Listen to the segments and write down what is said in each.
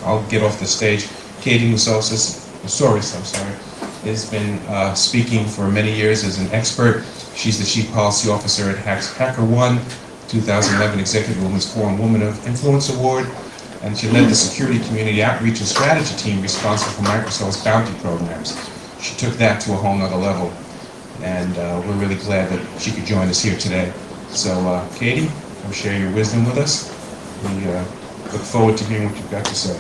I'll get off the stage. Katie Moussouris, has been speaking for many years as an expert. She's the Chief Policy Officer at HackerOne, 2011 Executive Women's Forum Woman of Influence Award, and she led the Security Community Outreach and Strategy team responsible for Microsoft's Bounty programs. She took that to a whole nother level, and we're really glad that she could join us here today. So, Katie, come share your wisdom with us. We look forward to hearing what you've got to say.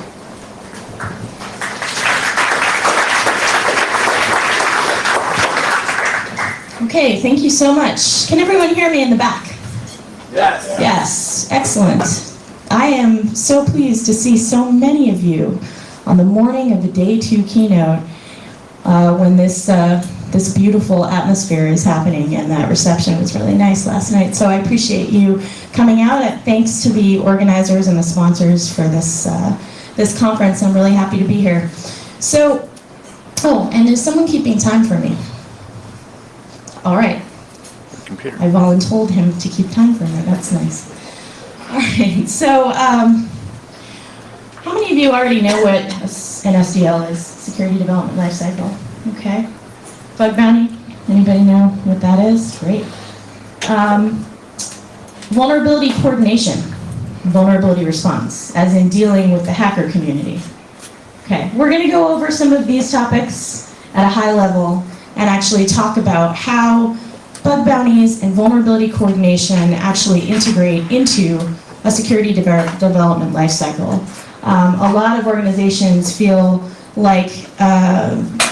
Okay, thank you so much. Can everyone hear me in the back? Yes. Yes, excellent. I am so pleased to see so many of you on the morning of the Day 2 keynote when this beautiful atmosphere is happening, and that reception was really nice last night. So I appreciate you coming out. Thanks to the organizers and the sponsors for this conference. I'm really happy to be here. So, oh, and is someone keeping time for me? All right. Computer. I volunteered him to keep time for me. That's nice. All right. So, how many of you already know what an SDL is? Security Development Lifecycle. Okay. Bug bounty. Anybody know what that is? Great. Vulnerability coordination. Vulnerability response, as in dealing with the hacker community. Okay. We're going to go over some of these topics at a high level and actually talk about how bug bounties and vulnerability coordination actually integrate into a security development lifecycle. A lot of organizations feel like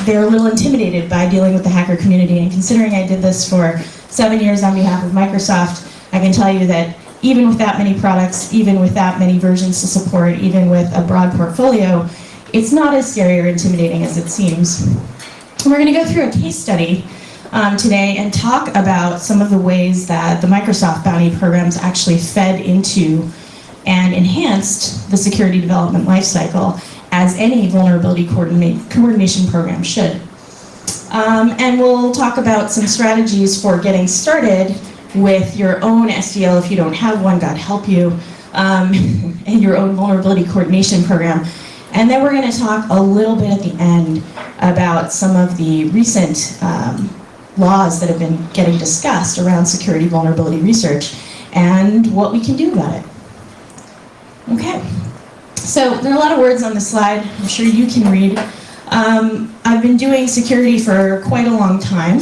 they're a little intimidated by dealing with the hacker community, and considering I did this for 7 years on behalf of Microsoft, I can tell you that even with that many products, even with that many versions to support, even with a broad portfolio, it's not as scary or intimidating as it seems. We're going to go through a case study today and talk about some of the ways that the Microsoft bounty programs actually fed into and enhanced the security development lifecycle, as any vulnerability coordination program should. And we'll talk about some strategies for getting started with your own SDL if you don't have one, God help you, and your own vulnerability coordination program. And then we're going to talk a little bit at the end about some of the recent laws that have been getting discussed around security vulnerability research and what we can do about it. Okay, so there are a lot of words on this slide. I'm sure you can read. I've been doing security for quite a long time.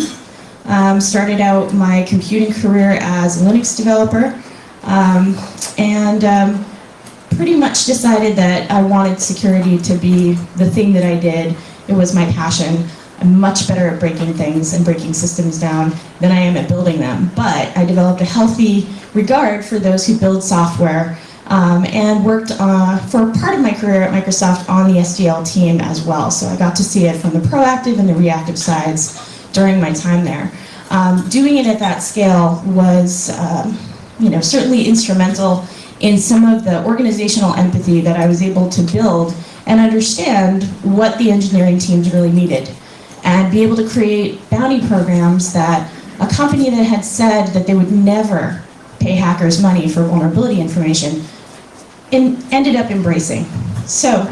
Started out my computing career as a Linux developer, and pretty much decided that I wanted security to be the thing that I did. It was my passion. I'm much better at breaking things and breaking systems down than I am at building them. But I developed a healthy regard for those who build software, and worked for part of my career at Microsoft on the SDL team as well. So I got to see it from the proactive and the reactive sides during my time there. Doing it at that scale was certainly instrumental in some of the organizational empathy that I was able to build and understand what the engineering teams really needed, and be able to create bounty programs that a company that had said that they would never pay hackers money for vulnerability information ended up embracing. So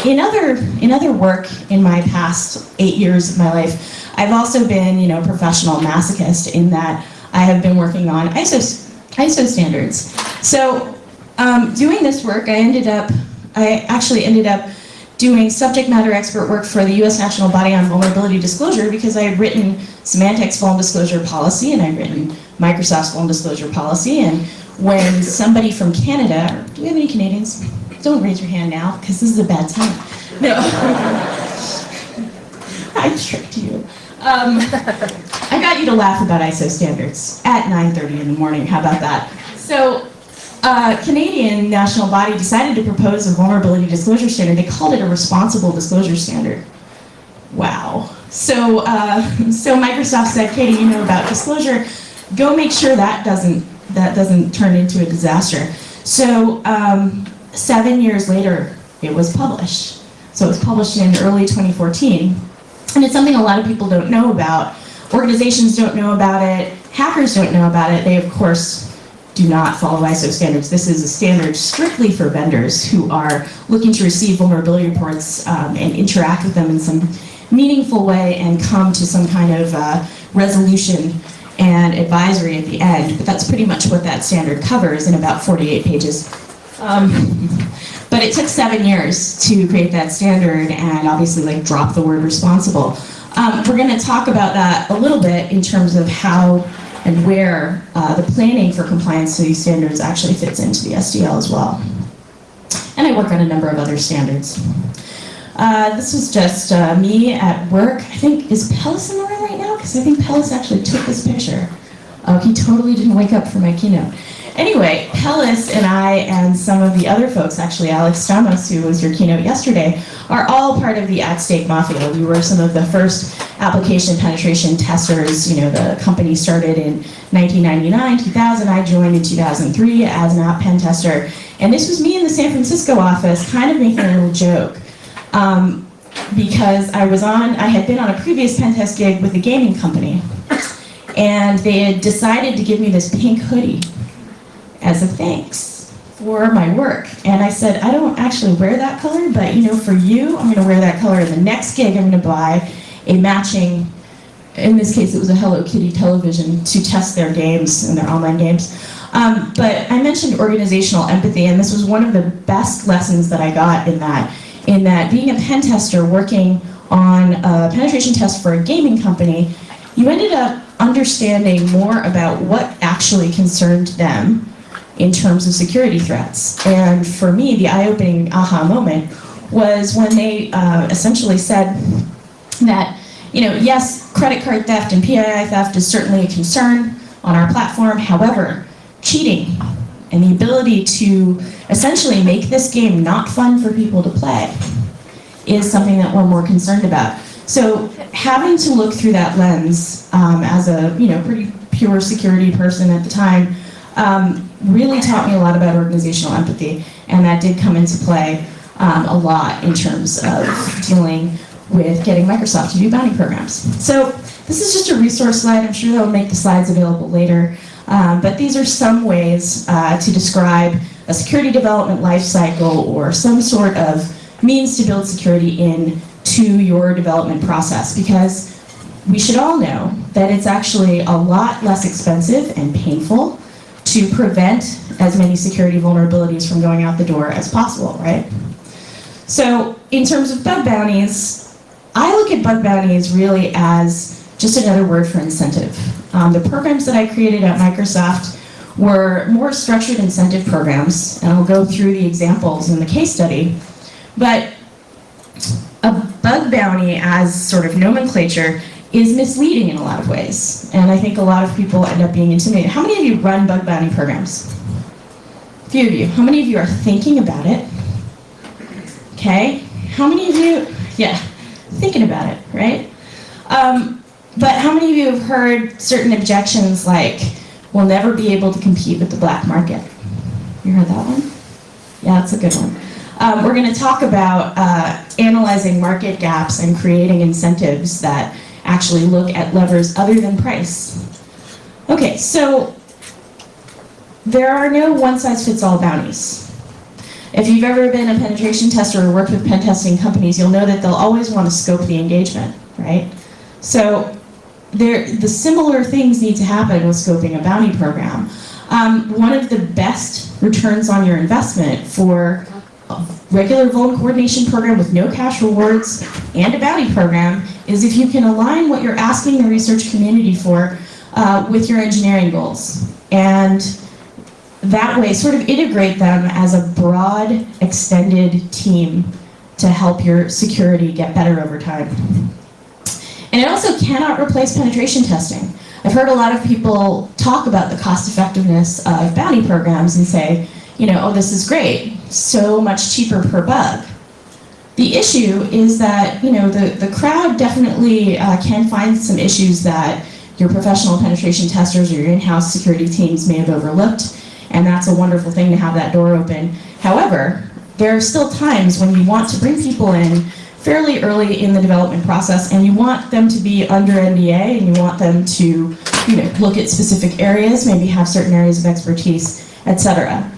in other work in my past 8 years of my life, I've also been a professional masochist in that I have been working on ISO standards. So doing this work, I actually ended up doing subject matter expert work for the U.S. National Body on Vulnerability Disclosure, because I had written Symantec's Vuln Disclosure Policy, and I'd written Microsoft's Vuln Disclosure Policy. And when somebody from Canada, do we have any Canadians? Don't raise your hand now, because this is a bad time. No. I tricked you. I got you to laugh about ISO standards at 9:30 in the morning. How about that? So, Canadian national body decided to propose a vulnerability disclosure standard. They called it a responsible disclosure standard. Wow. So Microsoft said, Katie, you know about disclosure. Go make sure that doesn't turn into a disaster. So 7 years later, it was published. So it was published in early 2014. And it's something a lot of people don't know about. Organizations don't know about it. Hackers don't know about it. They, of course, do not follow ISO standards. This is a standard strictly for vendors who are looking to receive vulnerability reports and interact with them in some meaningful way and come to some kind of resolution and advisory at the end. But that's pretty much what that standard covers in about 48 pages. But it took 7 years to create that standard and obviously like drop the word responsible. We're going to talk about that a little bit in terms of how and where the planning for compliance to these standards actually fits into the SDL as well. And I work on a number of other standards. This was just me at work. I think, is Pellis in the room right now? Because I think Pellis actually took this picture. Oh, he totally didn't wake up for my keynote. Anyway, Pellis and I and some of the other folks, actually Alex Stamos, who was your keynote yesterday, are all part of the at-stake mafia. We were some of the first application penetration testers. You know, the company started in 1999, 2000. I joined in 2003 as an app pen tester. And this was me in the San Francisco office, kind of making a little joke. Because I had been on a previous pen test gig with a gaming company. And they had decided to give me this pink hoodie as a thanks for my work. And I said, I don't actually wear that color, but you know, for you, I'm gonna wear that color. And the next gig, I'm gonna buy a matching, in this case, it was a Hello Kitty television to test their games and their online games. But I mentioned organizational empathy, and this was one of the best lessons that I got in that being a pen tester working on a penetration test for a gaming company, you ended up understanding more about what actually concerned them in terms of security threats. And for me, the eye-opening aha moment was when they essentially said that, you know, yes, credit card theft and PII theft is certainly a concern on our platform. However, cheating and the ability to essentially make this game not fun for people to play is something that we're more concerned about. So having to look through that lens as a pretty pure security person at the time really taught me a lot about organizational empathy, and that did come into play a lot in terms of dealing with getting Microsoft to do bounty programs. So this is just a resource slide. I'm sure they'll make the slides available later, but these are some ways to describe a security development lifecycle or some sort of means to build security into your development process, because we should all know that it's actually a lot less expensive and painful to prevent as many security vulnerabilities from going out the door as possible, right? So in terms of bug bounties, I look at bug bounties really as just another word for incentive. The programs that I created at Microsoft were more structured incentive programs, and I'll go through the examples in the case study. But a bug bounty as sort of nomenclature is misleading in a lot of ways. And I think a lot of people end up being intimidated. How many of you run bug bounty programs? A few of you. How many of you are thinking about it? Okay. How many of you, yeah, thinking about it, right? But how many of you have heard certain objections like, we'll never be able to compete with the black market? You heard that one? Yeah, that's a good one. We're going to talk about analyzing market gaps and creating incentives that actually look at levers other than price. Okay, so there are no one-size-fits-all bounties. If you've ever been a penetration tester or worked with pen testing companies, you'll know that they'll always want to scope the engagement, right? So the similar things need to happen with scoping a bounty program. One of the best returns on your investment for a regular vuln coordination program with no cash rewards and a bounty program is if you can align what you're asking the research community for with your engineering goals. And that way sort of integrate them as a broad, extended team to help your security get better over time. And it also cannot replace penetration testing. I've heard a lot of people talk about the cost effectiveness of bounty programs and say, you know, oh, this is great, so much cheaper per bug. The issue is that, you know, the crowd definitely can find some issues that your professional penetration testers or your in-house security teams may have overlooked, and that's a wonderful thing to have that door open. However, there are still times when you want to bring people in fairly early in the development process, and you want them to be under NDA, and you want them to, look at specific areas, maybe have certain areas of expertise, etc.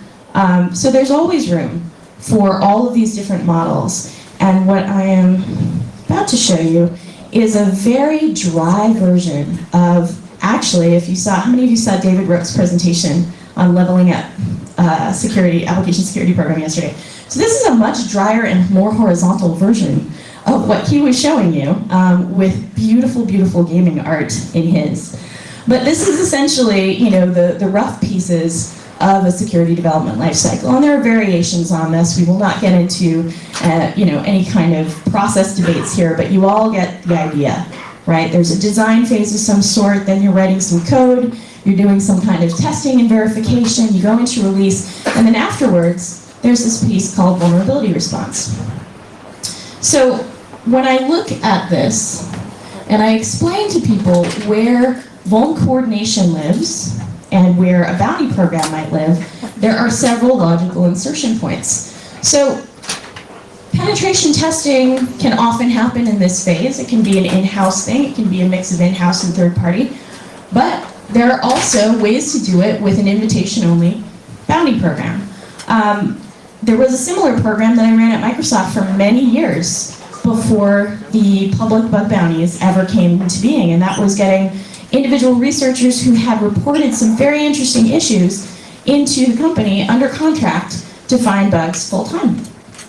So there's always room for all of these different models, and what I am about to show you is a very dry version of, actually, if you saw, how many of you saw David Rook's presentation on leveling up application security program yesterday? So this is a much drier and more horizontal version of what he was showing you with beautiful, beautiful gaming art in his. But this is essentially, the rough pieces of a security development lifecycle, and there are variations on this. We will not get into, any kind of process debates here, but you all get the idea, right? There's a design phase of some sort, then you're writing some code, you're doing some kind of testing and verification, you go into release, and then afterwards, there's this piece called vulnerability response. So when I look at this, and I explain to people where vuln coordination lives, and where a bounty program might live, there are several logical insertion points. So penetration testing can often happen in this phase. It can be an in-house thing, it can be a mix of in-house and third-party, but there are also ways to do it with an invitation-only bounty program. There was a similar program that I ran at Microsoft for many years before the public bug bounties ever came into being, and that was getting individual researchers who had reported some very interesting issues into the company under contract to find bugs full-time.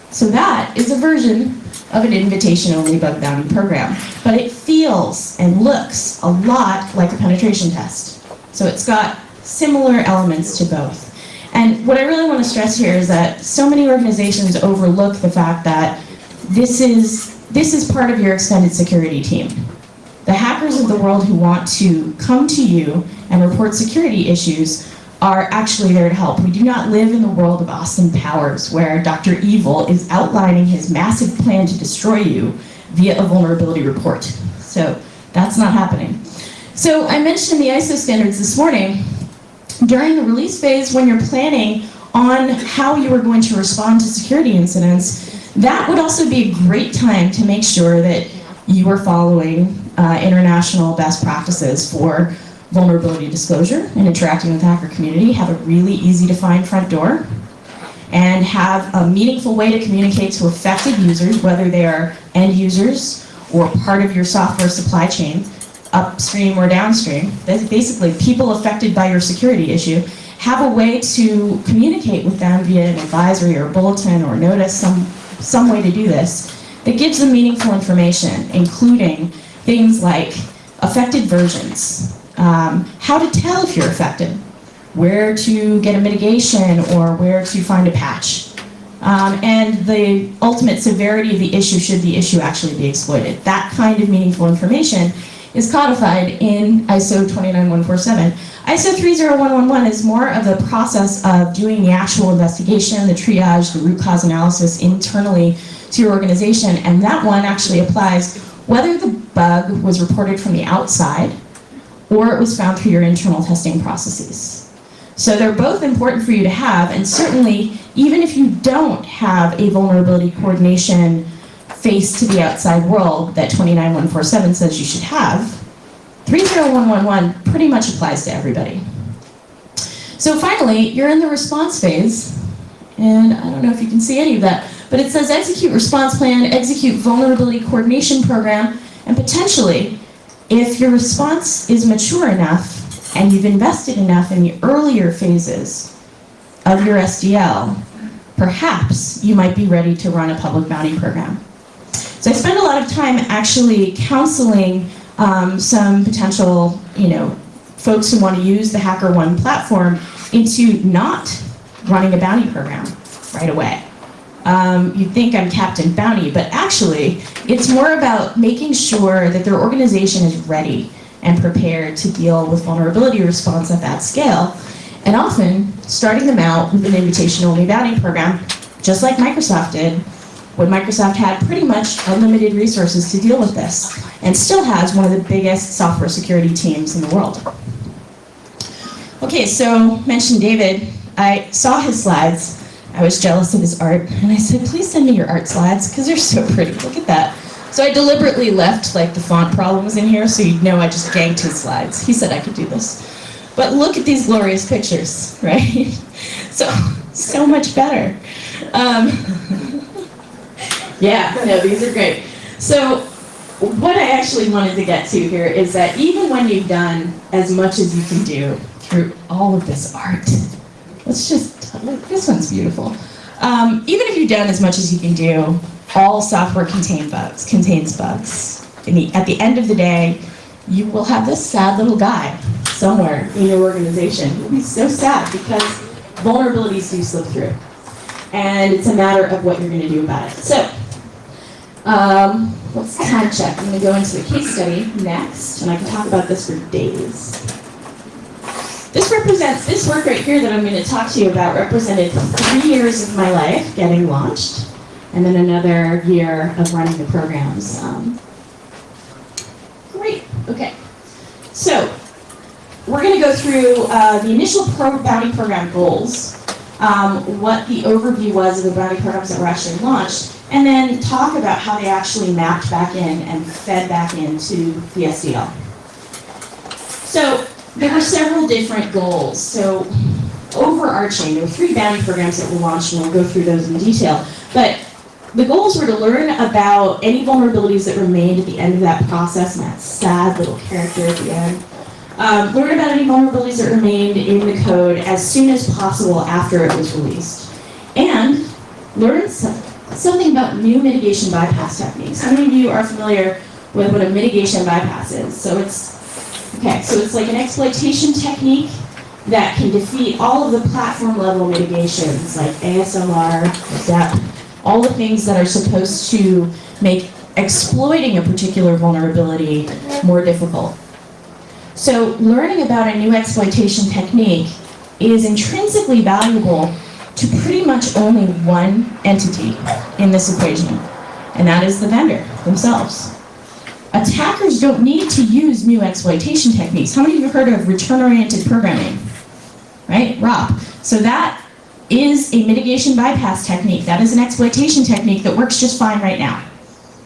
So that is a version of an invitation-only bug bounty program, but it feels and looks a lot like a penetration test. So it's got similar elements to both. And what I really want to stress here is that so many organizations overlook the fact that this is part of your extended security team. The hackers of the world who want to come to you and report security issues are actually there to help. We do not live in the world of Austin Powers, where Dr. Evil is outlining his massive plan to destroy you via a vulnerability report. So that's not happening. So I mentioned the ISO standards this morning. During the release phase, when you're planning on how you are going to respond to security incidents, that would also be a great time to make sure that you are following international best practices for vulnerability disclosure and interacting with the hacker community, have a really easy to find front door, and have a meaningful way to communicate to affected users, whether they are end users or part of your software supply chain, upstream or downstream. Basically, people affected by your security issue, have a way to communicate with them via an advisory or bulletin or notice, some way to do this that gives them meaningful information, including things like affected versions, how to tell if you're affected, where to get a mitigation or where to find a patch, and the ultimate severity of the issue should the issue actually be exploited. That kind of meaningful information is codified in ISO 29147. ISO 30111 is more of the process of doing the actual investigation, the triage, the root cause analysis internally to your organization, and that one actually applies whether the bug was reported from the outside or it was found through your internal testing processes. So they're both important for you to have, and certainly even if you don't have a vulnerability coordination face to the outside world that 29147 says you should have, 30111 pretty much applies to everybody. So finally, you're in the response phase, and I don't know if you can see any of that, but it says execute response plan, execute vulnerability coordination program, and potentially, if your response is mature enough and you've invested enough in the earlier phases of your SDL, perhaps you might be ready to run a public bounty program. So I spend a lot of time actually counseling some potential, folks who want to use the HackerOne platform into not running a bounty program right away. You'd think I'm Captain Bounty, but actually, it's more about making sure that their organization is ready and prepared to deal with vulnerability response at that scale, and often starting them out with an invitation-only bounty program, just like Microsoft did, when Microsoft had pretty much unlimited resources to deal with this, and still has one of the biggest software security teams in the world. Okay, so mentioned David. I saw his slides. I was jealous of his art, and I said, please send me your art slides, because they're so pretty. Look at that. So I deliberately left like the font problems in here so you'd know I just ganked his slides. He said I could do this. But look at these glorious pictures, right? So much better. Yeah, no, these are great. So what I actually wanted to get to here is that even when you've done as much as you can do through all of this art, let's just, look, this one's beautiful. Even if you've done as much as you can do, all software contains bugs. At the end of the day, you will have this sad little guy somewhere in your organization. You'll be so sad because vulnerabilities do slip through. And it's a matter of what you're going to do about it. So, let's time check. I'm going to go into the case study next, and I can talk about this for days. This work right here that I'm going to talk to you about represented 3 years of my life getting launched, and then another year of running the programs. Great, okay. So, we're going to go through the initial bounty program goals, what the overview was of the bounty programs that were actually launched, and then talk about how they actually mapped back in and fed back into the SDL. So, there were several different goals. So, overarching, there were 3 bounty programs that were launched, and we'll go through those in detail. But the goals were to learn about any vulnerabilities that remained at the end of that process, and that sad little character at the end. Learn about any vulnerabilities that remained in the code as soon as possible after it was released. And learn something about new mitigation bypass techniques. How many of you are familiar with what a mitigation bypass is? So it's like an exploitation technique that can defeat all of the platform level mitigations like ASLR, DEP, all the things that are supposed to make exploiting a particular vulnerability more difficult. So learning about a new exploitation technique is intrinsically valuable to pretty much only one entity in this equation, and that is the vendor themselves. Attackers don't need to use new exploitation techniques. How many of you have heard of return-oriented programming? Right, ROP. So that is a mitigation bypass technique. That is an exploitation technique that works just fine right now.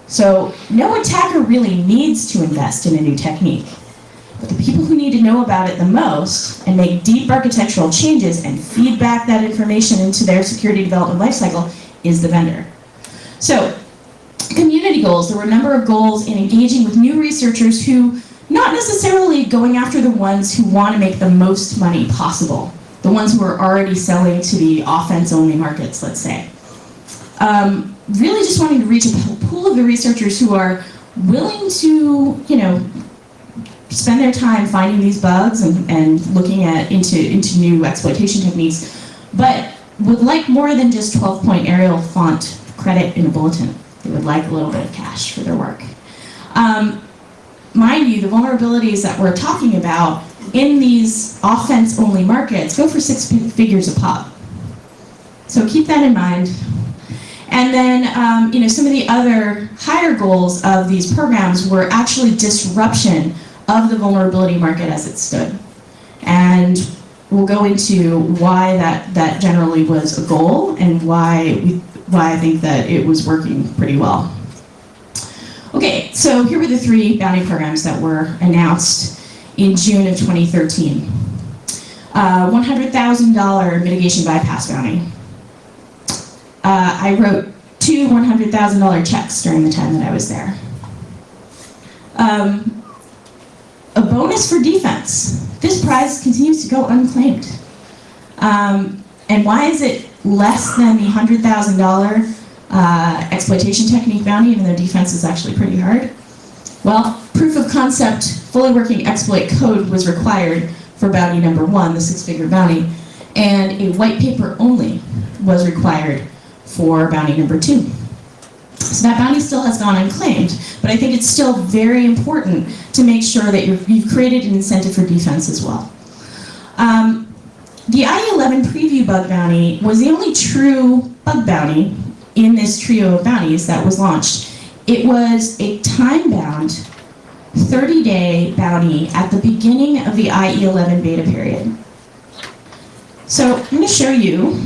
So no attacker really needs to invest in a new technique. But the people who need to know about it the most and make deep architectural changes and feed back that information into their security development lifecycle is the vendor. So, community goals. There were a number of goals in engaging with new researchers who, not necessarily going after the ones who want to make the most money possible, the ones who are already selling to the offense-only markets, let's say. Really just wanting to reach a pool of the researchers who are willing to, spend their time finding these bugs and looking into new exploitation techniques, but would like more than just 12-point Arial font credit in a bulletin. They would like a little bit of cash for their work. Mind you, the vulnerabilities that we're talking about in these offense-only markets go for 6 figures a pop. So keep that in mind. And then, some of the other higher goals of these programs were actually disruption of the vulnerability market as it stood. And we'll go into why that generally was a goal and why I think that it was working pretty well. Okay, so here were the 3 bounty programs that were announced in June of 2013. $100,000 mitigation bypass bounty. I wrote 2 $100,000 checks during the time that I was there. A bonus for defense. This prize continues to go unclaimed. And why is it less than the $100,000 exploitation technique bounty, even though defense is actually pretty hard? Well, proof of concept, fully working exploit code was required for bounty number 1, the 6-figure bounty, and a white paper only was required for bounty number 2. So that bounty still has gone unclaimed, but I think it's still very important to make sure that you've created an incentive for defense as well. The IE11 preview bug bounty was the only true bug bounty in this trio of bounties that was launched. It was a time-bound, 30-day bounty at the beginning of the IE11 beta period. So I'm going to show you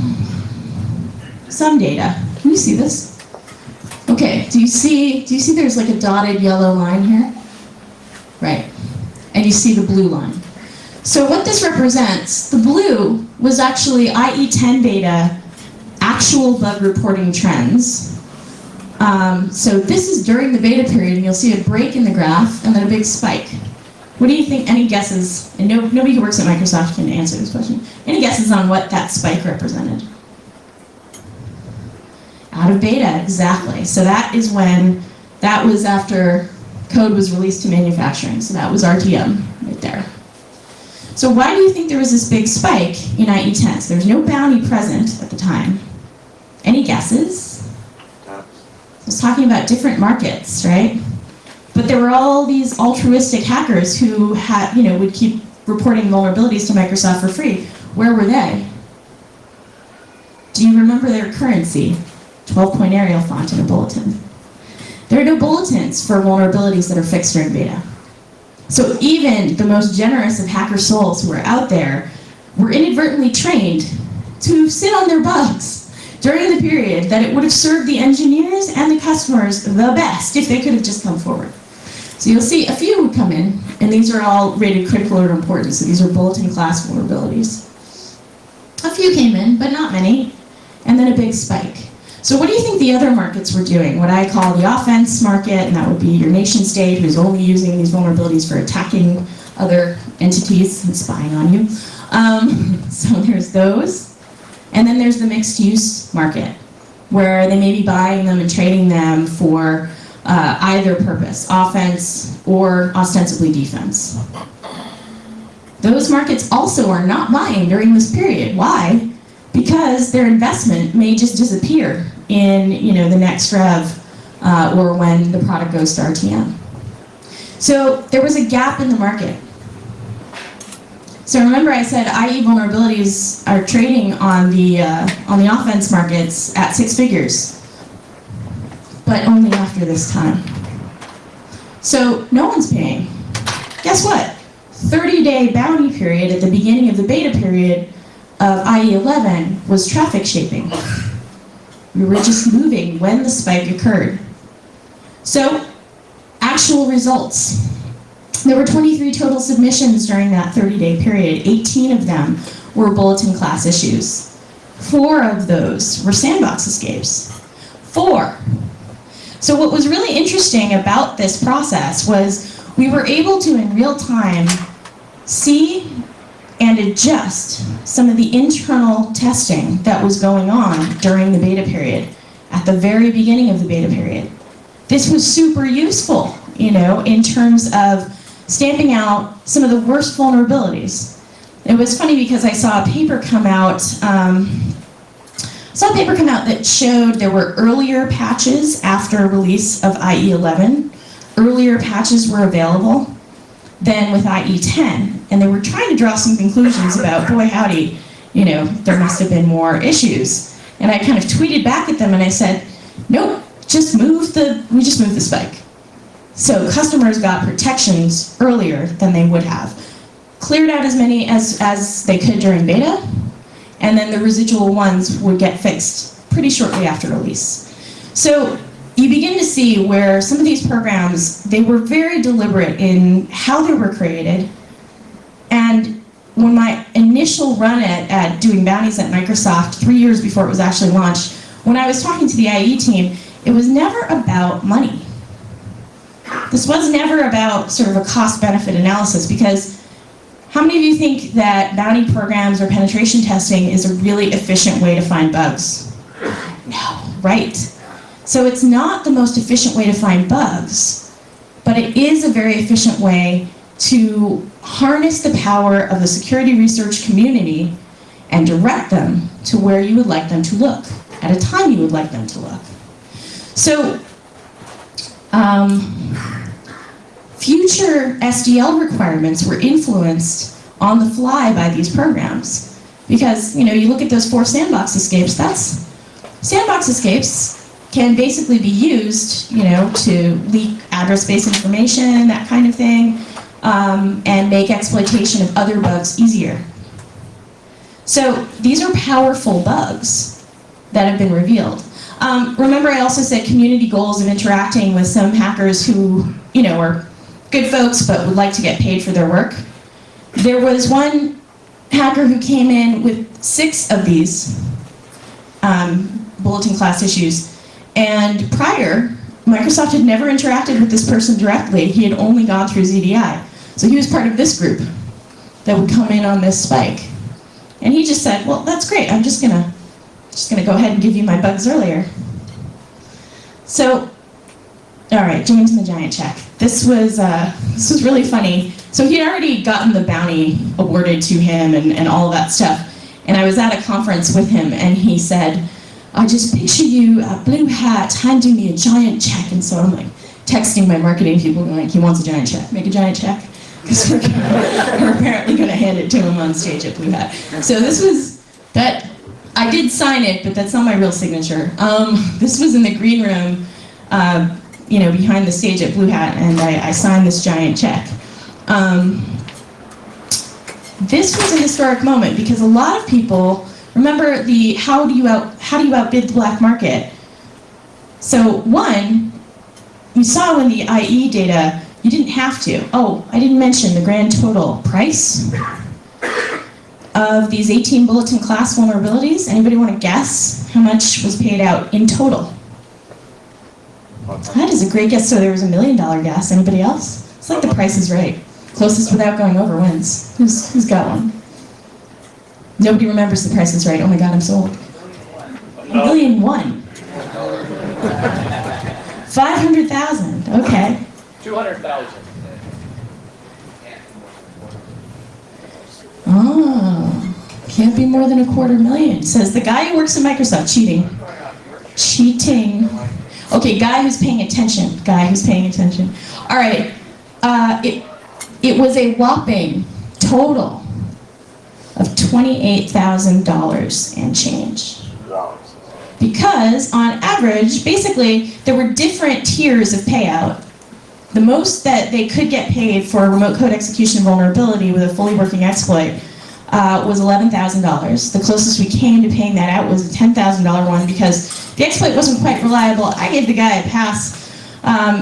some data. Can you see this? Okay, do you see there's like a dotted yellow line here? Right. And you see the blue line. So what this represents, the blue was actually IE10 data, actual bug reporting trends. So this is during the beta period, and you'll see a break in the graph and then a big spike. What do you think, any guesses? And nobody who works at Microsoft can answer this question. Any guesses on what that spike represented? Out of beta, exactly. So that was after code was released to manufacturing. So that was RTM right there. So why do you think there was this big spike in IE10? So there's no bounty present at the time. Any guesses? I was talking about different markets, right? But there were all these altruistic hackers who had, would keep reporting vulnerabilities to Microsoft for free. Where were they? Do you remember their currency? 12-point Arial font in a bulletin. There are no bulletins for vulnerabilities that are fixed during beta. So even the most generous of hacker souls who are out there were inadvertently trained to sit on their bugs during the period that it would have served the engineers and the customers the best if they could have just come forward. So you'll see a few would come in, and these are all rated critical or important, so these are bulletin class vulnerabilities. A few came in, but not many, and then a big spike. So what do you think the other markets were doing? What I call the offense market, and that would be your nation state who's only using these vulnerabilities for attacking other entities and spying on you. So there's those. And then there's the mixed use market, where they may be buying them and trading them for either purpose, offense or ostensibly defense. Those markets also are not buying during this period. Why? Because their investment may just disappear in the next rev or when the product goes to RTM. So there was a gap in the market. So remember I said IE vulnerabilities are trading on the offense markets at 6 figures, but only after this time. So no one's paying. Guess what? 30-day bounty period at the beginning of the beta period of IE11 was traffic shaping. We were just moving when the spike occurred. So, actual results. There were 23 total submissions during that 30-day period. 18 of them were bulletin class issues. 4 of those were sandbox escapes. 4. So what was really interesting about this process was we were able to, in real time, see and adjust some of the internal testing that was going on during the beta period, at the very beginning of the beta period. This was super useful, in terms of stamping out some of the worst vulnerabilities. It was funny because I saw a paper come out, that showed there were earlier patches after release of IE11. Earlier patches were available than with IE10. And they were trying to draw some conclusions about, boy howdy, there must have been more issues. And I kind of tweeted back at them and I said, nope, we just moved the spike. So customers got protections earlier than they would have. Cleared out as many as they could during beta, and then the residual ones would get fixed pretty shortly after release. So you begin to see where some of these programs, they were very deliberate in how they were created. And when my initial run at doing bounties at Microsoft 3 years before it was actually launched, when I was talking to the IE team, it was never about money. This was never about sort of a cost-benefit analysis, because how many of you think that bounty programs or penetration testing is a really efficient way to find bugs? No, right. So it's not the most efficient way to find bugs, but it is a very efficient way to harness the power of the security research community and direct them to where you would like them to look, at a time you would like them to look. So, future SDL requirements were influenced on the fly by these programs. Because, you look at those 4 sandbox escapes, sandbox escapes can basically be used, to leak address-based information, that kind of thing, and make exploitation of other bugs easier. So these are powerful bugs, that have been revealed. Remember, I also said community goals of interacting with some hackers who, are good folks but would like to get paid for their work. There was one hacker who came in with 6 of these bulletin class issues, and prior, Microsoft had never interacted with this person directly. He had only gone through ZDI. So he was part of this group that would come in on this spike. And he just said, well, that's great. I'm just gonna go ahead and give you my bugs earlier. So, all right, James and the Giant Check. This was really funny. So he had already gotten the bounty awarded to him and all of that stuff. And I was at a conference with him, and he said, I just picture you, a blue hat, handing me a giant check. And so I'm like texting my marketing people, going, he wants a giant check, make a giant check. Because we're apparently going to hand it to him on stage at Blue Hat. So this was, I did sign it, but that's not my real signature. This was in the green room, behind the stage at Blue Hat, and I signed this giant check. This was a historic moment because a lot of people remember the how do you outbid the black market. So one, you saw when the IE data, you didn't have to. Oh, I didn't mention the grand total price of these 18 bulletin class vulnerabilities. Anybody want to guess how much was paid out in total? That is a great guess. So there was $1 million guess. Anybody else? It's like The Price is Right. Closest without going over wins. Who's got one? Nobody remembers The Price is Right. Oh my God, I'm sold. $1.1 million. 500,000. Okay. 200,000. Oh, can't be more than $250,000. Says the guy who works at Microsoft. Cheating. Okay, guy who's paying attention. All right. It was a whopping total of $28,000 and change. Because on average, basically, there were different tiers of payout. The most that they could get paid for a remote code execution vulnerability with a fully working exploit was $11,000. The closest we came to paying that out was a $10,000 one because the exploit wasn't quite reliable. I gave the guy a pass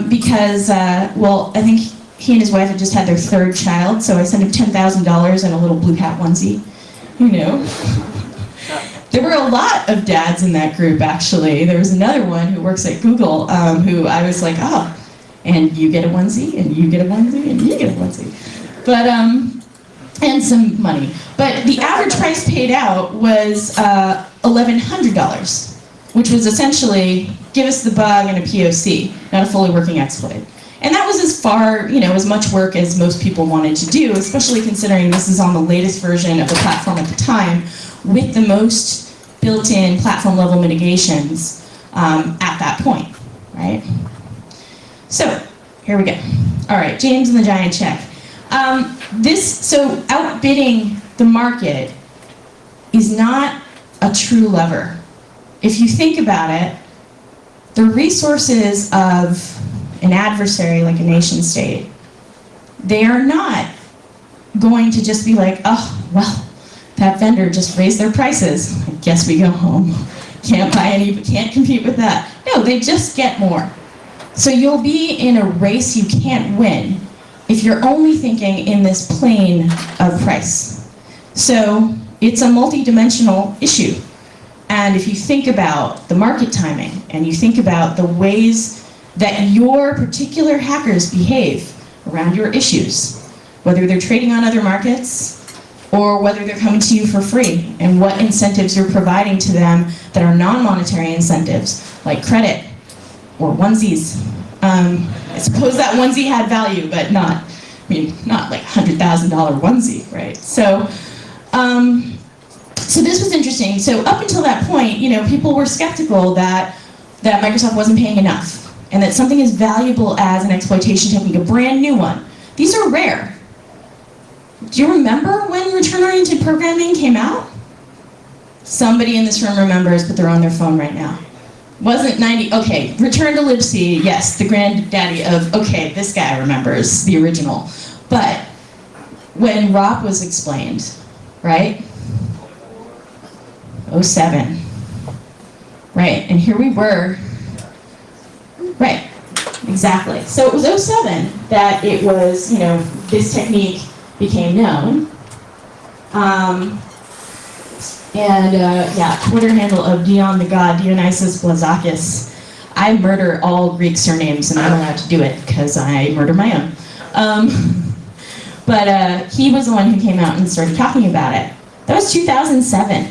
because, I think he and his wife had just had their 3rd child, so I sent him $10,000 and a little blue hat onesie. There were a lot of dads in that group, actually. There was another one who works at Google who I was like, oh, and you get a onesie, and you get a onesie, and you get a onesie. But, and some money. But the average price paid out was $1,100, which was essentially, give us the bug and a POC, not a fully working exploit. And that was as far, as much work as most people wanted to do, especially considering this is on the latest version of the platform at the time, with the most built-in platform-level mitigations at that point, right? So, here we go. All right, James and the Giant Check. So outbidding the market is not a true lever. If you think about it, the resources of an adversary like a nation state, they are not going to just be like, oh, well, that vendor just raised their prices. I guess we go home. Can't buy any, can't compete with that. No, they just get more. So you'll be in a race you can't win if you're only thinking in this plane of price. So it's a multi-dimensional issue. And if you think about the market timing, and you think about the ways that your particular hackers behave around your issues, whether they're trading on other markets, or whether they're coming to you for free, and what incentives you're providing to them that are non-monetary incentives, like credit or onesies. I suppose that onesie had value, but not like $100,000 onesie, right? So this was interesting. So up until that point, people were skeptical that Microsoft wasn't paying enough, and that something as valuable as an exploitation technique, a brand new one. These are rare. Do you remember when return-oriented programming came out? Somebody in this room remembers, but they're on their phone right now. Wasn't 90, okay, Return to libc, yes, the granddaddy of, okay, this guy remembers the original. But when ROP was explained, right? 07. right? And here we were, right, exactly. So it was '07 that it was, this technique became known. Twitter handle of Dion the God, Dionysus Blazakis. I murder all Greek surnames, and I'm allowed to do it because I murder my own. But he was the one who came out and started talking about it. That was 2007.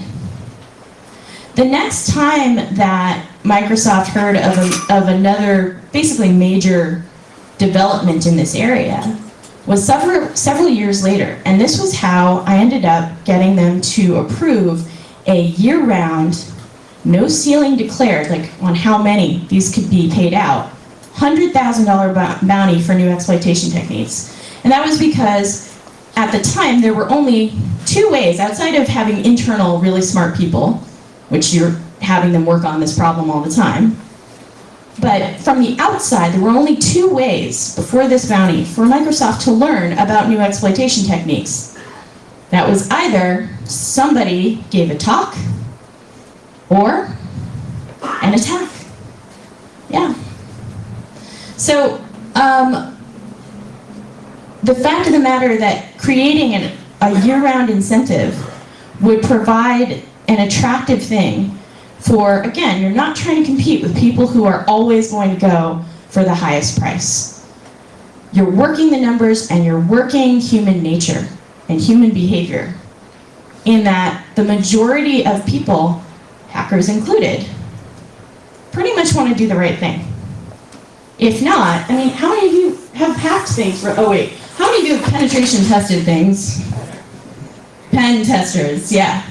The next time that Microsoft heard of another, basically major development in this area was several years later. And this was how I ended up getting them to approve a year-round, no ceiling declared, like on how many these could be paid out, $100,000 bounty for new exploitation techniques. And that was because at the time there were only two ways, outside of having internal really smart people, which you're having them work on this problem all the time. But from the outside, there were only two ways before this bounty for Microsoft to learn about new exploitation techniques. That was either somebody gave a talk or an attack. Yeah. So the fact of the matter that creating a year-round incentive would provide an attractive thing for, again, you're not trying to compete with people who are always going to go for the highest price. You're working the numbers and you're working human nature and human behavior in that the majority of people, hackers included, pretty much want to do the right thing. If not, how many of you have hacked things how many of you have penetration tested things? Pen testers, yeah.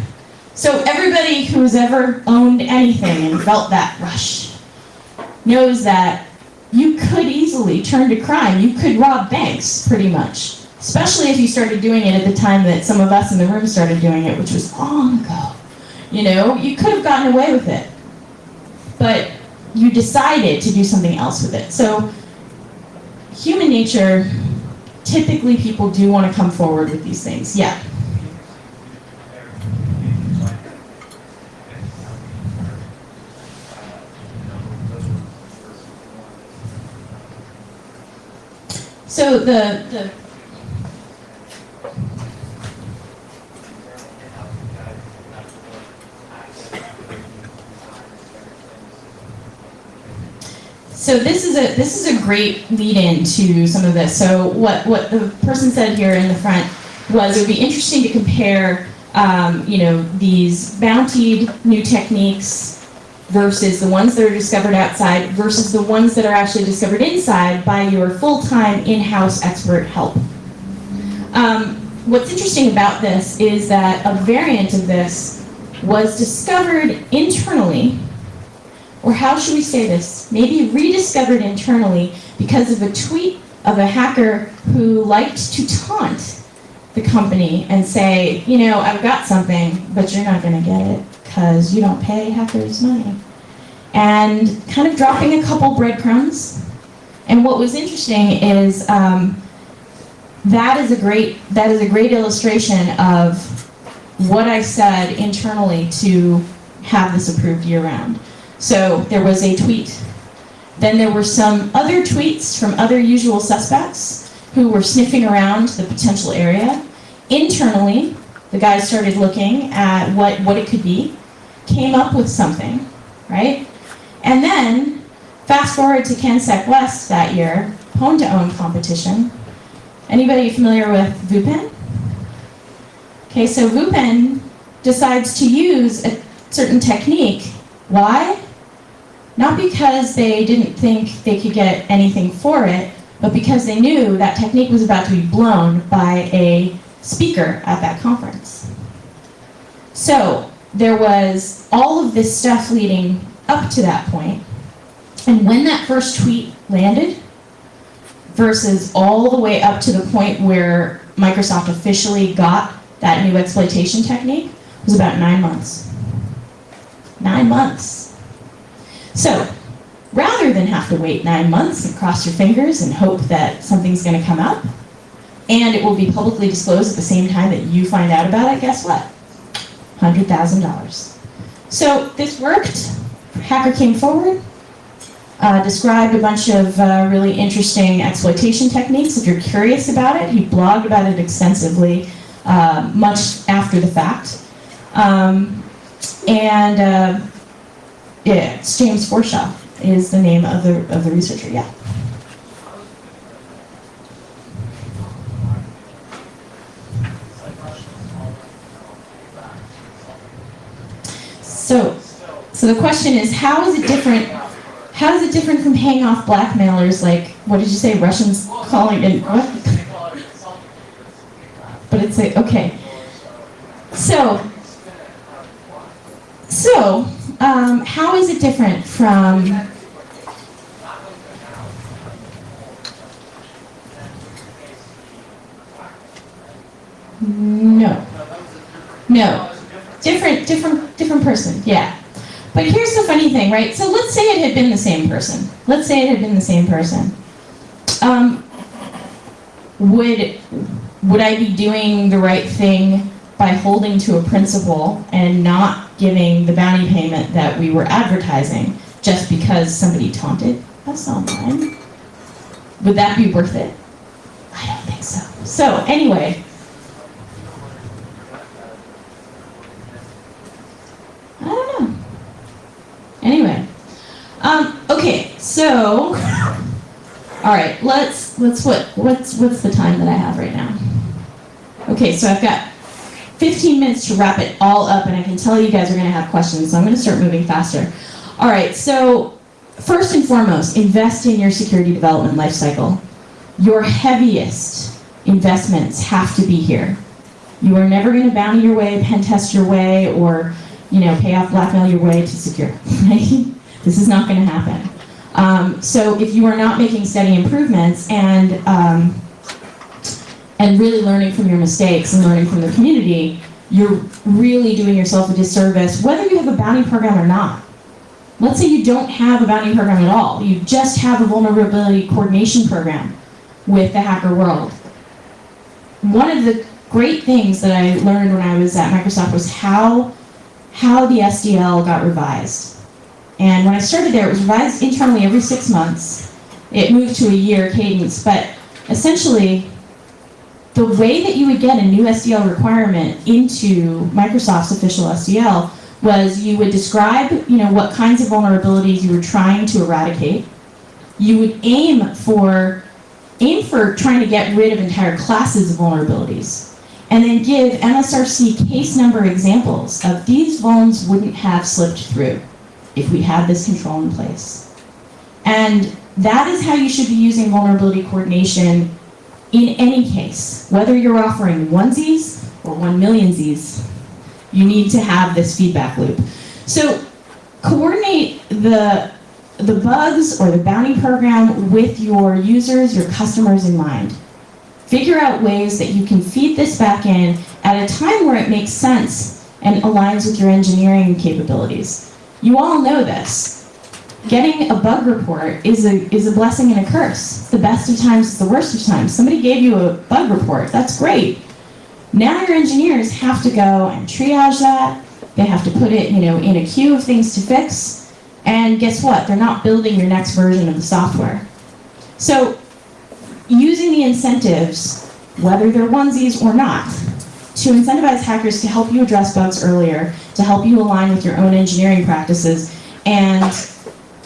So everybody who's ever owned anything and felt that rush knows that you could easily turn to crime. You could rob banks, pretty much. Especially if you started doing it at the time that some of us in the room started doing it, which was long ago. You could have gotten away with it. But you decided to do something else with it. So human nature, typically people do want to come forward with these things. Yeah. So So this is a great lead-in to some of this. So what the person said here in the front was it would be interesting to compare, these bountied new techniques versus the ones that are discovered outside versus the ones that are actually discovered inside by your full-time in-house expert help. What's interesting about this is that a variant of this was discovered internally, or how should we say this? Maybe rediscovered internally because of a tweet of a hacker who liked to taunt the company and say, I've got something, but you're not going to get it because you don't pay hackers money. And kind of dropping a couple breadcrumbs. And what was interesting is that is a great illustration of what I said internally to have this approved year-round. So there was a tweet. Then there were some other tweets from other usual suspects who were sniffing around the potential area. Internally, the guys started looking at what it could be, came up with something, right? And then, fast forward to CanSec West that year, Pwn-to-Own competition. Anybody familiar with VUPEN? Okay, so VUPEN decides to use a certain technique. Why? Not because they didn't think they could get anything for it, but because they knew that technique was about to be blown by a speaker at that conference. So there was all of this stuff leading up to that point, and when that first tweet landed, versus all the way up to the point where Microsoft officially got that new exploitation technique, was about 9 months. 9 months. So, rather than have to wait 9 months and cross your fingers and hope that something's going to come up, and it will be publicly disclosed at the same time that you find out about it, guess what? $100,000. So, this worked hacker came forward, described a bunch of really interesting exploitation techniques. If you're curious about it, he blogged about it extensively, much after the fact. Yeah, it's James Forshaw is the name of the researcher. Yeah. So the question is, how is it different? How is it different from paying off blackmailers like, what did you say, Russians calling in, what? But it's like, okay. So, how is it different from, no, different person, yeah. But here's the funny thing, right? So let's say it had been the same person. Would I be doing the right thing by holding to a principle and not giving the bounty payment that we were advertising just because somebody taunted us online? Would that be worth it? I don't think so. So anyway, I don't know. Anyway, okay, so, all right, what's the time that I have right now? Okay, so I've got 15 minutes to wrap it all up, and I can tell you guys are gonna have questions, so I'm gonna start moving faster. All right, so first and foremost, invest in your security development lifecycle. Your heaviest investments have to be here. You are never gonna bounty your way, pen test your way, or pay off, blackmail your way to secure, right? This is not gonna happen. So if you are not making steady improvements and really learning from your mistakes and learning from the community, you're really doing yourself a disservice, whether you have a bounty program or not. Let's say you don't have a bounty program at all. You just have a vulnerability coordination program with the hacker world. One of the great things that I learned when I was at Microsoft was how the SDL got revised. And when I started there, it was revised internally every 6 months. It moved to a year cadence, but essentially, the way that you would get a new SDL requirement into Microsoft's official SDL was you would describe, what kinds of vulnerabilities you were trying to eradicate. You would aim for trying to get rid of entire classes of vulnerabilities. And then give MSRC case number examples of these vulns wouldn't have slipped through if we had this control in place. And that is how you should be using vulnerability coordination in any case. Whether you're offering onesies or 1 millionsies, you need to have this feedback loop. So coordinate the bugs or the bounty program with your users, your customers in mind. Figure out ways that you can feed this back in at a time where it makes sense and aligns with your engineering capabilities. You all know this. Getting a bug report is a blessing and a curse. It's the best of times, it's the worst of times. Somebody gave you a bug report, that's great. Now your engineers have to go and triage that. They have to put it, in a queue of things to fix. And guess what? They're not building your next version of the software. So using the incentives, whether they're onesies or not, to incentivize hackers to help you address bugs earlier, to help you align with your own engineering practices, and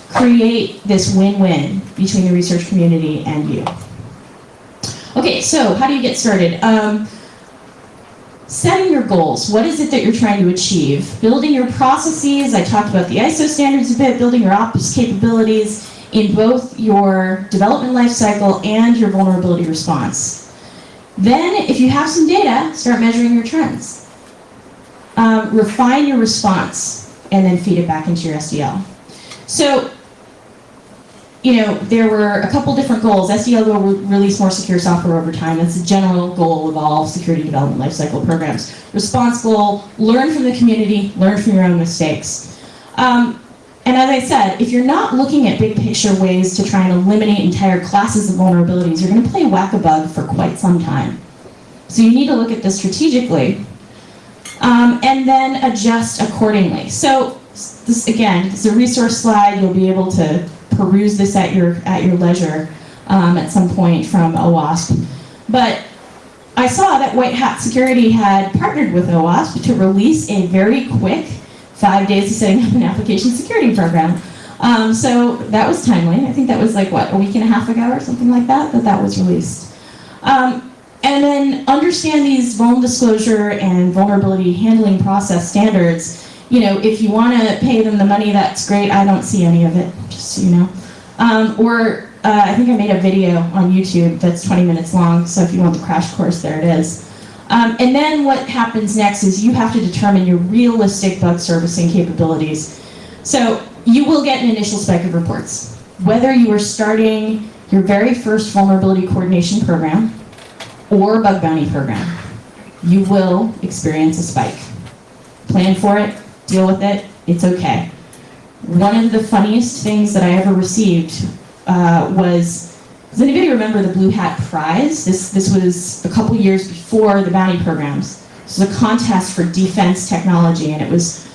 create this win-win between the research community and you. Okay, so how do you get started? Setting your goals. What is it that you're trying to achieve? Building your processes. I talked about the ISO standards a bit, building your ops capabilities in both your development lifecycle and your vulnerability response. Then, if you have some data, start measuring your trends. Refine your response, and then feed it back into your SDL. So, there were a couple different goals. SDL will release more secure software over time. That's the general goal of all security development lifecycle programs. Response goal, learn from the community, learn from your own mistakes. And as I said, if you're not looking at big picture ways to try and eliminate entire classes of vulnerabilities, you're going to play whack-a-bug for quite some time. So you need to look at this strategically, and then adjust accordingly. So this again, it's a resource slide. You'll be able to peruse this at your leisure at some point from OWASP. But I saw that White Hat Security had partnered with OWASP to release a very quick 5 days of setting up an application security program. So that was timely. I think that was like, what, a week and a half ago or something like that, that was released. And then understand these vulnerability disclosure and vulnerability handling process standards. You know, if you want to pay them the money, that's great. I don't see any of it, just so you know. I think I made a video on YouTube that's 20 minutes long, so if you want the crash course, there it is. And then what happens next is you have to determine your realistic bug servicing capabilities. So you will get an initial spike of reports. Whether you are starting your very first vulnerability coordination program or bug bounty program, you will experience a spike. Plan for it, deal with it, it's okay. One of the funniest things that I ever received was, does anybody remember the Blue Hat Prize? This was a couple years before the bounty programs. This was a contest for defense technology, and it was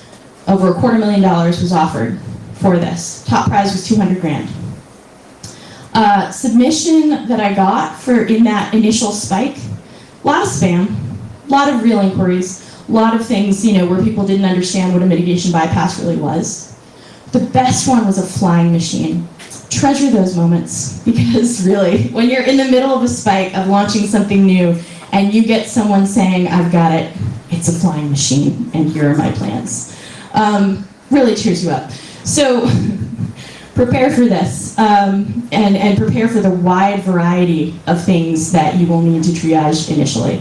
over $250,000 was offered for this. Top prize was $200,000. Submission that I got in that initial spike, a lot of spam, a lot of real inquiries, a lot of things, you know, where people didn't understand what a mitigation bypass really was. The best one was a flying machine. Treasure those moments, because really, when you're in the middle of a spike of launching something new and you get someone saying, I've got it, it's a flying machine, and here are my plans. Really cheers you up. So prepare for this, and prepare for the wide variety of things that you will need to triage initially.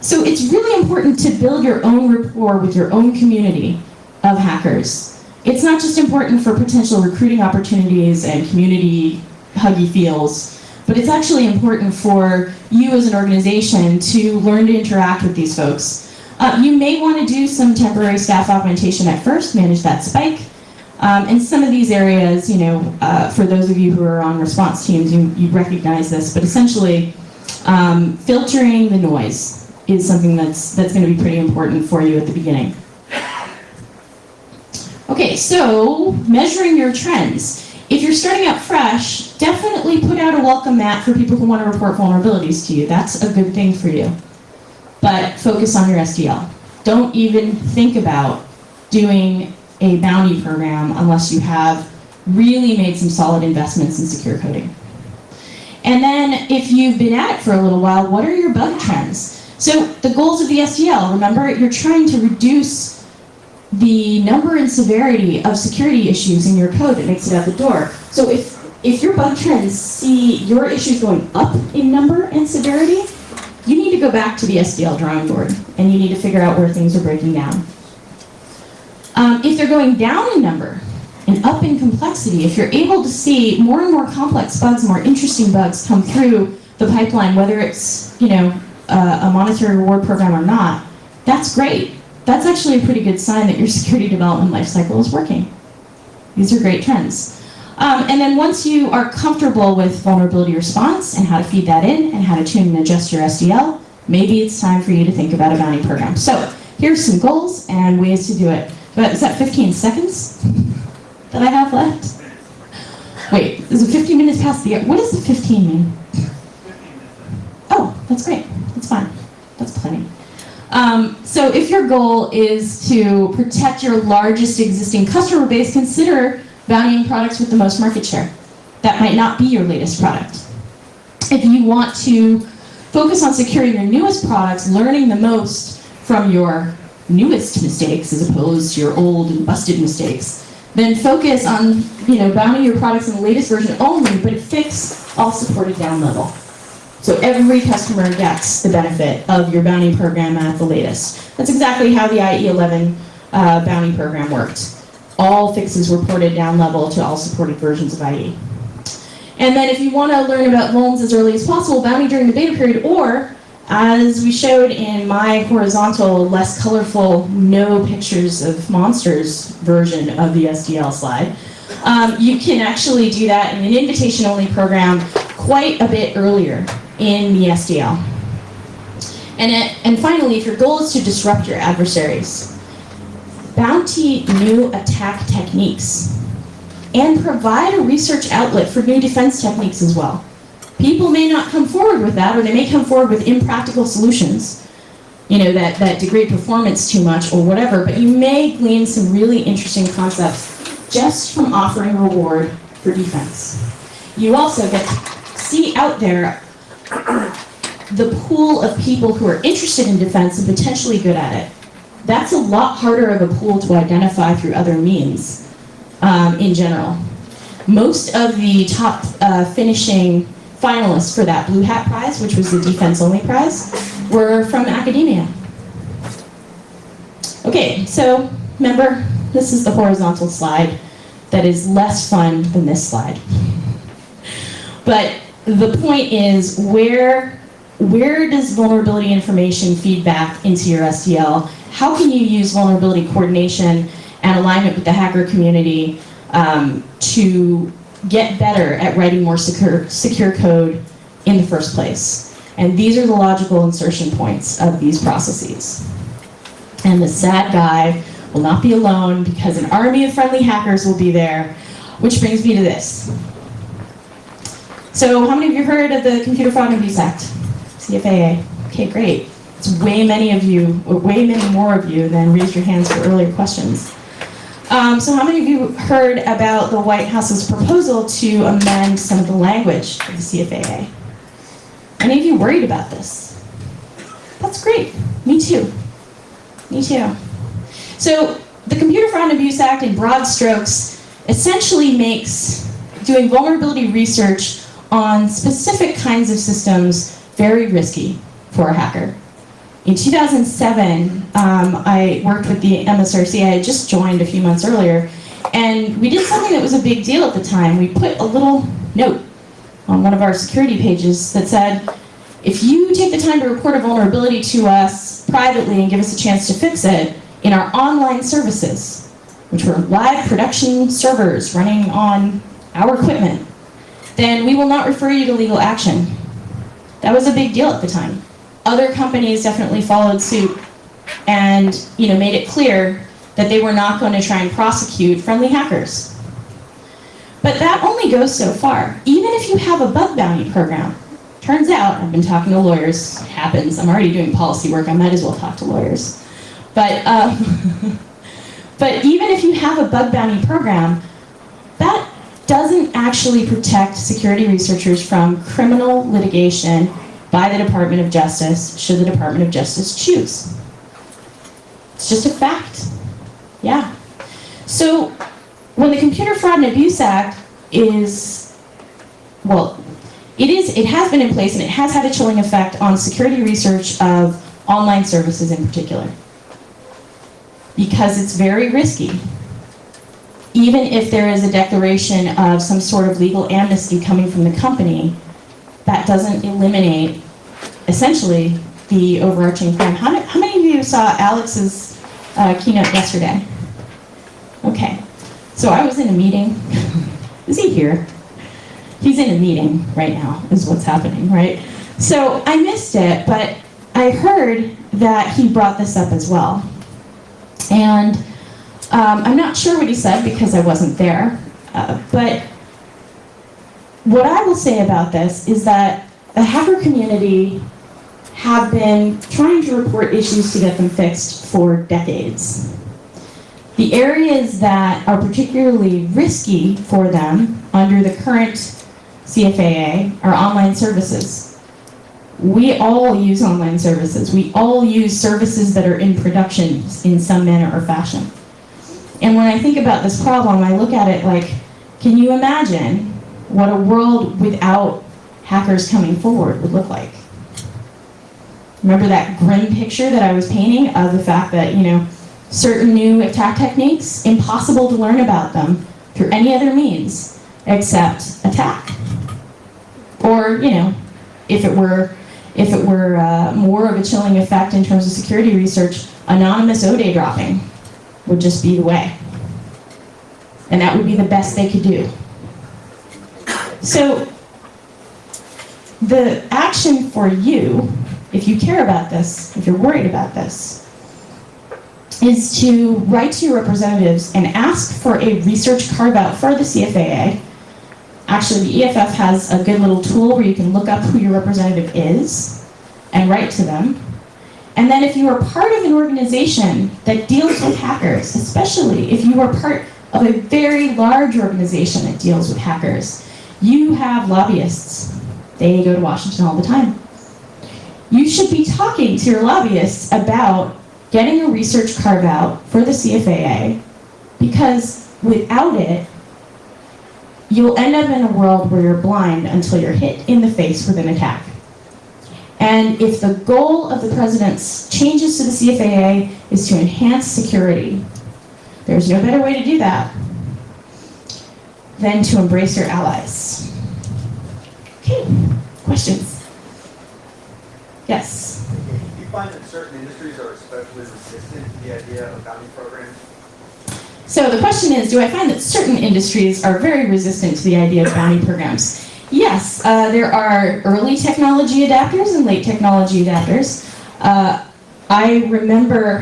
So it's really important to build your own rapport with your own community of hackers. It's not just important for potential recruiting opportunities and community huggy feels, but it's actually important for you as an organization to learn to interact with these folks. You may want to do some temporary staff augmentation at first, manage that spike. In some of these areas, you know, for those of you who are on response teams, you recognize this, but essentially filtering the noise is something that's going to be pretty important for you at the beginning. Okay, so measuring your trends. If you're starting out fresh, definitely put out a welcome mat for people who want to report vulnerabilities to you. That's a good thing for you. But focus on your SDL. Don't even think about doing a bounty program unless you have really made some solid investments in secure coding. And then if you've been at it for a little while, what are your bug trends? So the goals of the SDL, remember, you're trying to reduce the number and severity of security issues in your code that makes it out the door. So if your bug trends see your issues going up in number and severity, you need to go back to the SDL drawing board, and you need to figure out where things are breaking down. If they're going down in number and up in complexity, if you're able to see more and more complex bugs, more interesting bugs come through the pipeline, whether it's, you know, a monetary reward program or not, that's great. That's actually a pretty good sign that your security development lifecycle is working. These are great trends. And then once you are comfortable with vulnerability response and how to feed that in and how to tune and adjust your SDL, maybe it's time for you to think about a bounty program. So here's some goals and ways to do it. But is that 15 seconds that I have left? Wait, is it 15 minutes past the hour? What does the 15 mean? Oh, that's great. That's fine. That's plenty. So if your goal is to protect your largest existing customer base, consider bountying products with the most market share. That might not be your latest product. If you want to focus on securing your newest products, learning the most from your newest mistakes as opposed to your old and busted mistakes, then focus on, you know, bounty your products in the latest version only, but fix all supported down level. So every customer gets the benefit of your bounty program at the latest. That's exactly how the IE11 bounty program worked. All fixes were ported down level to all supported versions of IE. And then if you want to learn about vulns as early as possible, bounty during the beta period, or as we showed in my horizontal, less colorful, no pictures of monsters version of the SDL slide, you can actually do that in an invitation-only program quite a bit earlier in the SDL. And finally, if your goal is to disrupt your adversaries, bounty new attack techniques and provide a research outlet for new defense techniques as well. People may not come forward with that, or they may come forward with impractical solutions, that degrade performance too much or whatever, but you may glean some really interesting concepts just from offering reward for defense. You also get to see out there the pool of people who are interested in defense and potentially good at it. That's a lot harder of a pool to identify through other means in general. Most of the top finishing finalists for that Blue Hat Prize, which was the defense-only prize, were from academia. Okay, so remember, this is the horizontal slide that is less fun than this slide. But the point is, where does vulnerability information feed back into your SDL? How can you use vulnerability coordination and alignment with the hacker community to get better at writing more secure code in the first place? And these are the logical insertion points of these processes. And the sad guy will not be alone, because an army of friendly hackers will be there, which brings me to this. So how many of you heard of the Computer Fraud and Abuse Act, CFAA? Okay, great. It's way many more of you than raised your hands for earlier questions. So how many of you heard about the White House's proposal to amend some of the language of the CFAA? Any of you worried about this? That's great. Me too. Me too. So the Computer Fraud and Abuse Act, in broad strokes, essentially makes doing vulnerability research on specific kinds of systems very risky for a hacker. In 2007, I worked with the MSRC. I had just joined a few months earlier, and we did something that was a big deal at the time. We put a little note on one of our security pages that said, if you take the time to report a vulnerability to us privately and give us a chance to fix it in our online services, which were live production servers running on our equipment, then we will not refer you to legal action. That was a big deal at the time. Other companies definitely followed suit and made it clear that they were not going to try and prosecute friendly hackers. But that only goes so far. Even if you have a bug bounty program, turns out, I've been talking to lawyers, it happens, I'm already doing policy work, I might as well talk to lawyers. But, but even if you have a bug bounty program, that doesn't actually protect security researchers from criminal litigation by the Department of Justice, should the Department of Justice choose. It's just a fact. Yeah. So when the Computer Fraud and Abuse Act it has been in place, and it has had a chilling effect on security research of online services in particular, because it's very risky. Even if there is a declaration of some sort of legal amnesty coming from the company, that doesn't eliminate, essentially, the overarching crime. How many of you saw Alex's keynote yesterday? Okay. So I was in a meeting. Is he here? He's in a meeting right now, is what's happening, right? So I missed it, but I heard that he brought this up as well. And I'm not sure what he said because I wasn't there, but what I will say about this is that the hacker community have been trying to report issues to get them fixed for decades. The areas that are particularly risky for them under the current CFAA are online services. We all use online services. We all use services that are in production in some manner or fashion. And when I think about this problem, I look at it like, can you imagine what a world without hackers coming forward would look like? Remember that grim picture that I was painting of the fact that, certain new attack techniques, impossible to learn about them through any other means except attack. Or, if it were more of a chilling effect in terms of security research, anonymous ODA dropping would just be the way. And that would be the best they could do. So the action for you, if you care about this, if you're worried about this, is to write to your representatives and ask for a research carve-out for the CFAA. Actually, the EFF has a good little tool where you can look up who your representative is and write to them. And then if you are part of an organization that deals with hackers, especially if you are part of a very large organization that deals with hackers, you have lobbyists. They go to Washington all the time. You should be talking to your lobbyists about getting a research carve-out for the CFAA, because without it, you'll end up in a world where you're blind until you're hit in the face with an attack. And if the goal of the president's changes to the CFAA is to enhance security, there's no better way to do that than to embrace your allies. Okay, questions? Yes? Do you find that certain industries are especially resistant to the idea of bounty programs? So the question is, do I find that certain industries are very resistant to the idea of bounty programs? Yes, there are early technology adapters and late technology adapters. I remember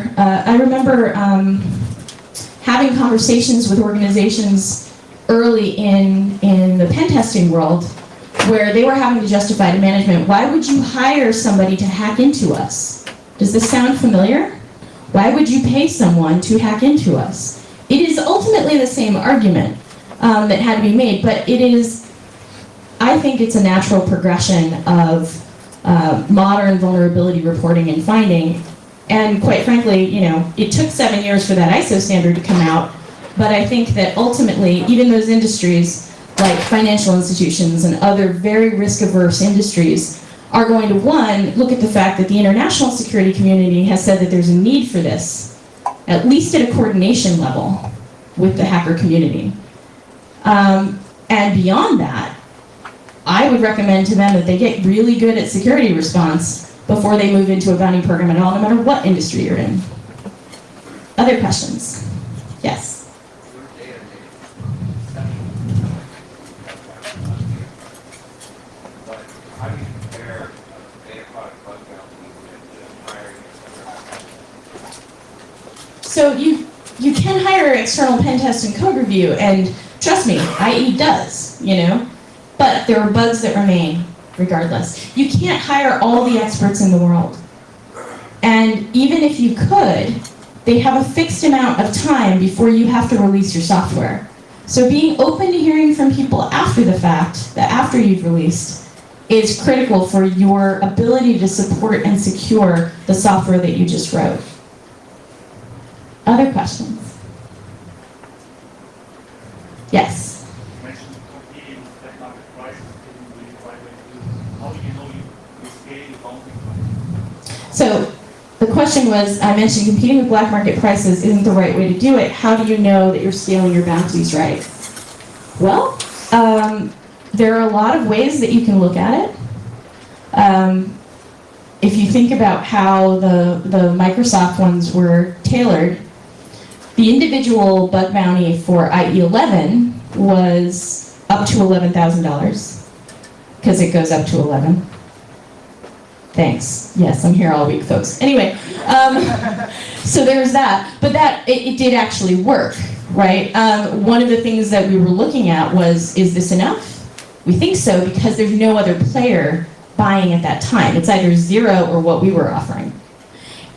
having conversations with organizations early in the pen testing world where they were having to justify to management, why would you hire somebody to hack into us? Does this sound familiar? Why would you pay someone to hack into us? It is ultimately the same argument that had to be made, but it is, I think it's a natural progression of modern vulnerability reporting and finding. And quite frankly, it took 7 years for that ISO standard to come out, but I think that ultimately, even those industries like financial institutions and other very risk-averse industries are going to, one, look at the fact that the international security community has said that there's a need for this, at least at a coordination level with the hacker community. And beyond that, I would recommend to them that they get really good at security response before they move into a bounty program at all, no matter what industry you're in. Other questions? Yes? How do you compare data product bug bounty with hiring? So you can hire external pen test and code review, and trust me, IE does, but there are bugs that remain regardless. You can't hire all the experts in the world. And even if you could, they have a fixed amount of time before you have to release your software. So being open to hearing from people after the fact, that after you've released, is critical for your ability to support and secure the software that you just wrote. Other questions? Yes? You mentioned competing with black market prices. How do you know you scale your bounty? So the question was, I mentioned competing with black market prices isn't the right way to do it. How do you know that you're scaling your bounties right? Well, there are a lot of ways that you can look at it. If you think about how the Microsoft ones were tailored, the individual bug bounty for IE11 was up to $11,000, because it goes up to 11. Thanks. Yes, I'm here all week, folks. Anyway, so there's that. But it did actually work, right? One of the things that we were looking at was, is this enough? We think so, because there's no other player buying at that time. It's either zero or what we were offering.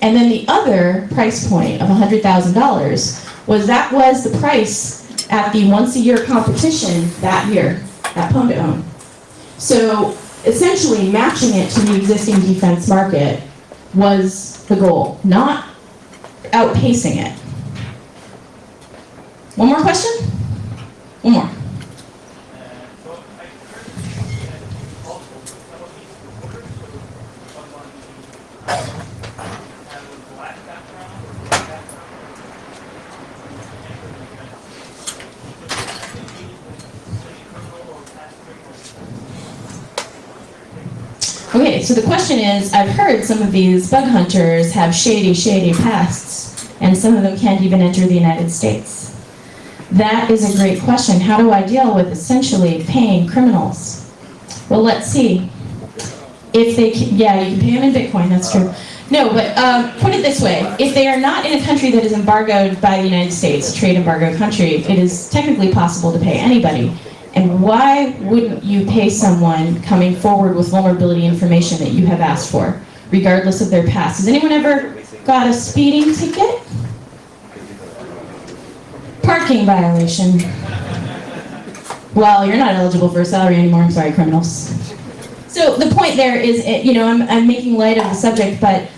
And then the other price point of $100,000 was the price at the once-a-year competition that year, at Pwn to Own. So essentially matching it to the existing defense market was the goal, not outpacing it. One more question? One more. Okay, so the question is, I've heard some of these bug hunters have shady pasts, and some of them can't even enter the United States. That is a great question. How do I deal with essentially paying criminals? Well, let's see. If they can, yeah, you can pay them in Bitcoin, that's true. No, but put it this way. If they are not in a country that is embargoed by the United States, a trade embargo country, it is technically possible to pay anybody. And why wouldn't you pay someone coming forward with vulnerability information that you have asked for, regardless of their past? Has anyone ever got a speeding ticket? Parking violation. Well, you're not eligible for a salary anymore. I'm sorry, criminals. So the point there is, I'm making light of the subject, but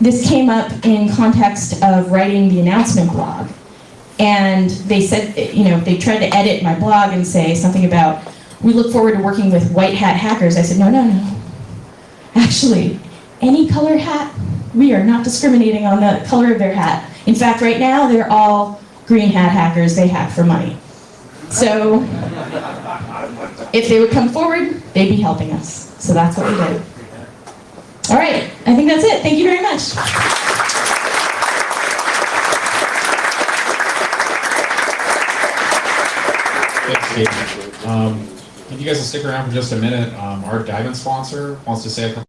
this came up in context of writing the announcement blog. And they said, they tried to edit my blog and say something about, we look forward to working with white hat hackers. I said, no. Actually, any color hat, we are not discriminating on the color of their hat. In fact, right now, they're all green hat hackers. They hack for money. So if they would come forward, they'd be helping us. So that's what we did. All right, I think that's it. Thank you very much. Thanks, Kate. If you guys will stick around for just a minute, our diamond sponsor wants to say a couple